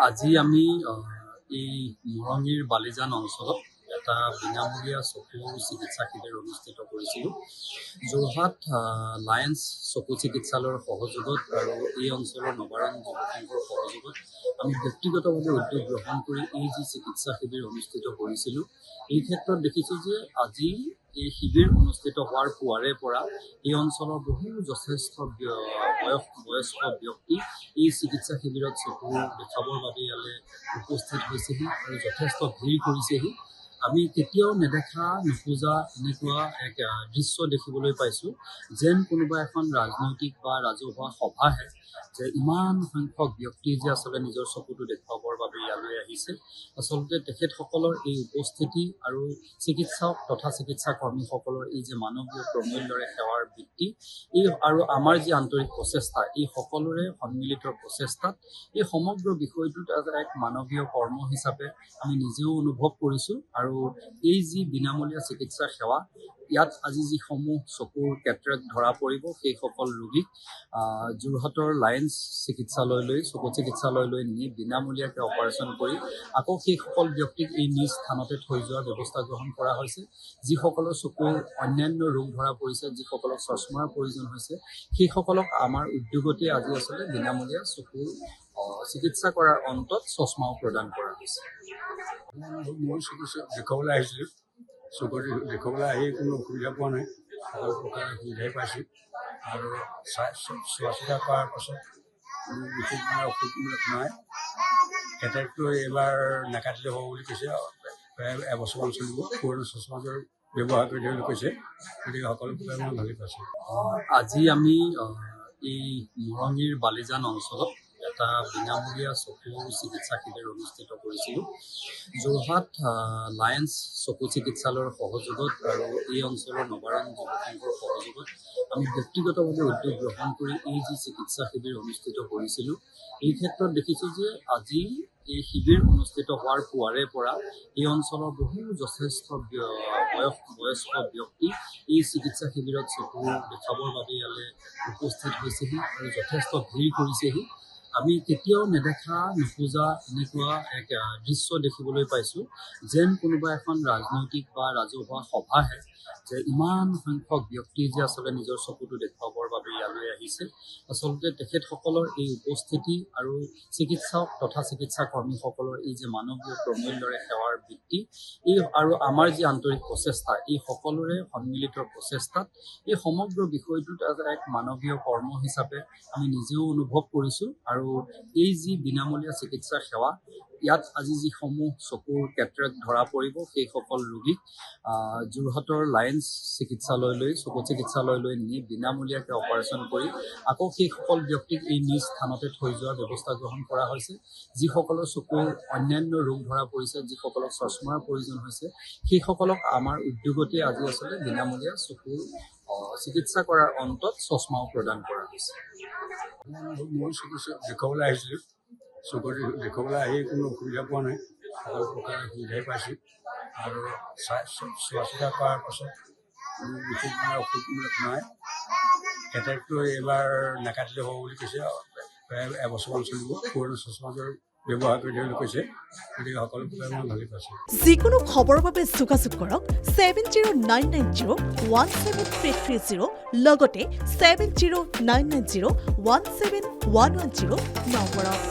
আজি আমি এই মৰঙীৰ বালিজান অঞ্চলত এটা বিনামূলীয়া চকু চিকিৎসা শিবিৰ অনুষ্ঠিত কৰিছিলোঁ। যোৰহাট লায়েন্স চকু চিকিৎসালয়ৰ সহযোগত আৰু এই অঞ্চলৰ নবাৰণ যুৱ সংঘৰ সহযোগত আমি ব্যক্তিগতভাৱে উদ্যোগ গ্ৰহণ কৰি এই যি চিকিৎসা শিবিৰ অনুষ্ঠিত কৰিছিলোঁ, এই ক্ষেত্ৰত দেখিছোঁ যে আজি এই শিবিৰ অনুষ্ঠিত হোৱাৰ পুৱাৰে পৰা এই অঞ্চলৰ যথেষ্ট বয়স্ক ব্যক্তি এই চিকিৎসা শিবিৰত চকু দেখাবৰ বাবে ইয়ালৈ উপস্থিত হৈছেহি আৰু যথেষ্ট ভিৰ কৰিছেহি। আমি কেতিয়াও নোজা এনেকুৱা এক দৃশ্য দেখিবলৈ পাইছোঁ, যেন কোনোবা এখন ৰাজনৈতিক বা ৰাজহুৱা সভাহে যে ইমান সংখ্যক ব্যক্তি যে আচলতে নিজৰ চকুটো দেখুৱাবৰ বাবে ইয়ালৈ আহিছে। আচলতে তেখেতসকলৰ এই উপস্থিতি আৰু চিকিৎসক তথা চিকিৎসা কৰ্মীসকলৰ এই যে মানৱীয় প্ৰমূল্যৰে সেৱাৰ বৃত্তি, এই আৰু আমাৰ যি আন্তৰিক প্ৰচেষ্টা, এই সকলোৰে সন্মিলিত প্ৰচেষ্টাত এই সমগ্ৰ বিষয়টোত এক মানৱীয় কৰ্ম হিচাপে আমি নিজেও অনুভৱ কৰিছোঁ। আৰু এই যি বিনামূলীয়া চিকিৎসা সেৱা, ইয়াত আজি যিসমূহ চকুৰ কেটৰেক্ট ধৰা পৰিব, সেইসকল ৰোগীক যোৰহাটৰ লায়েন্স চকু চিকিৎসালয়লৈ নি বিনামূলীয়াকৈ অপাৰেশ্যন কৰি আকৌ সেইসকল ব্যক্তিক এই নিজ স্থানতে থৈ যোৱাৰ ব্যৱস্থা গ্ৰহণ কৰা হৈছে। যিসকলৰ চকুৰ অন্যান্য ৰোগ ধৰা পৰিছে, যিসকলক চশমাৰ প্ৰয়োজন হৈছে, সেইসকলক আমাৰ উদ্যোগতে আজি আচলতে বিনামূলীয়া চকুৰ চিকিৎসা কৰাৰ অন্তত চশমাও প্ৰদান কৰা হৈছে। মই চকু দেখুৱাবলৈ আহিছিলোঁ। চকু দেখুৱাবলৈ আহি কোনো অসুবিধা পোৱা নাই, সকলো প্ৰকাৰে সুবিধাই পাইছোঁ। আৰু চোৱা চিতা কৰাৰ পাছত কোনো বিশেষ অসুবিধা নাই। কেটেৰেক্টটো এইবাৰ নাকাটিলে হ'ব বুলি কৈছে। প্ৰায় এবছৰমান চলিব। পুৰণা চশমাযোৰ ব্যৱহাৰ কৰি দিবলৈ কৈছে। গতিকে সকলো প্ৰকাৰে মই ভালেই পাইছোঁ। আজি আমি এই মৰঙীৰ বালিজান অঞ্চলত এটা বিনামূলীয়া চকু চিকিৎসা শিবিৰ অনুষ্ঠিত কৰিছিলোঁ। যোৰহাট লায়েন্স চকু চিকিৎসালয়ৰ সহযোগত আৰু এই অঞ্চলৰ নবাৰণ যুৱ সংঘৰ সহযোগত আমি ব্যক্তিগতভাৱে উদ্যোগ গ্ৰহণ কৰি এই যি চিকিৎসা শিবিৰ অনুষ্ঠিত কৰিছিলোঁ, এই ক্ষেত্ৰত দেখিছোঁ যে আজি এই শিবিৰ অনুষ্ঠিত হোৱাৰ পুৱাৰে পৰা এই অঞ্চলৰ যথেষ্ট বয়স্ক ব্যক্তি এই চিকিৎসা শিবিৰত চকু দেখাবৰ বাবে ইয়ালৈ উপস্থিত হৈছেহি আৰু যথেষ্ট ভিৰ কৰিছেহি। আমি কেতিয়াও নোজা এনেকুৱা এক দৃশ্য দেখিবলৈ পাইছোঁ, যেন কোনোবা এখন ৰাজনৈতিক বা ৰাজহুৱা সভাহে যে ইমান সংখ্যক ব্যক্তি যে আচলতে নিজৰ চকুটো দেখুৱাবৰ বাবে ইয়ালৈ আহিছে। আচলতে তেখেতসকলৰ এই উপস্থিতি আৰু চিকিৎসক তথা চিকিৎসা কৰ্মীসকলৰ এই যে মানৱীয় প্ৰমূল্যৰে সেৱাৰ বৃত্তি, এই আৰু আমাৰ যি আন্তৰিক প্ৰচেষ্টা, এই সকলোৰে সন্মিলিত প্ৰচেষ্টাত এই সমগ্ৰ বিষয়টোত এক মানৱীয় কৰ্ম হিচাপে আমি নিজেও অনুভৱ কৰিছোঁ। আৰু এই যি বিনামূলীয়া চিকিৎসা সেৱা, ইয়াত আজি যিসমূহ চকুৰ কেটৰেক্ট ধৰা পৰিব, সেইসকল ৰোগীক যোৰহাটৰ লায়েন্স চকু চিকিৎসালয়লৈ নি বিনামূলীয়াকৈ অপাৰেশ্যন কৰি আকৌ সেইসকল ব্যক্তিক এই নিজ স্থানতে থৈ যোৱাৰ ব্যৱস্থা গ্ৰহণ কৰা হৈছে। যিসকলৰ চকুৰ অন্যান্য ৰোগ ধৰা পৰিছে, যিসকলক চশমাৰ প্ৰয়োজন হৈছে, সেইসকলক আমাৰ উদ্যোগতে আজি আচলতে বিনামূলীয়া চকুৰ চিকিৎসা কৰাৰ অন্তত চশমাও প্ৰদান কৰা হৈছে। মই চকু দেখুৱাবলৈ আহিছিলোঁ। চকু দেখুৱাবলৈ আহি কোনো অসুবিধা পোৱা নাই, সকলো প্ৰকাৰে সুবিধাই পাইছোঁ। আৰু চোৱা চিতা কৰাৰ পাছত কোনো বিশেষ অসুবিধা নাই। কেটেৰেক্টটো এইবাৰ নাকাটিলে হ'ব বুলি কৈছে। প্ৰায় এবছৰমান চলিব। পুৰণা চশমাযোৰ ব্যৱহাৰ কৰি দিবলৈ কৈছে। গতিকে সকলো প্ৰকাৰে মই ভালেই পাইছোঁ। যিকোনো খবৰৰ বাবে যোগাযোগ কৰক 7099017330 লগতে 7099017110 নম্বৰত।